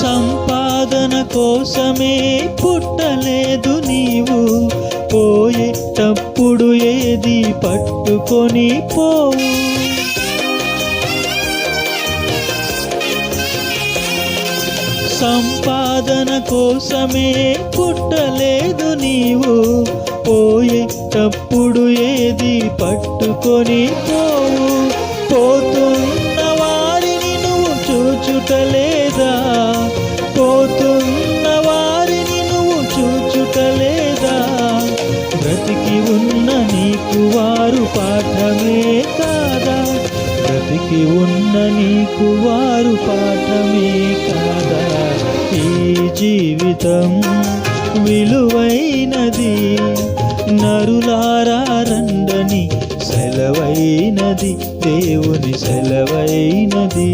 సంపాదన కోసమే పుట్టలేదు నీవు, పోయేటప్పుడు ఏది పట్టుకొని పోవు. సంపాదన కోసమే పుట్టలేదు నీవు, పోయేటప్పుడు ఏది పట్టుకొని పోవు. పోతున్న వారిని నువ్వు చూచుటలేదా, పోతున్న వారిని నువ్వు చూచుటలేదా. బ్రతికి ఉన్న నీకు వారు పాఠమే కాదా, బ్రతికి ఉన్న నీకు వారు పాఠమే కాదా. ఈ జీవితం విలువైనది, నరులారా రండని సెలవైనది, దేవుని సెలవైనది.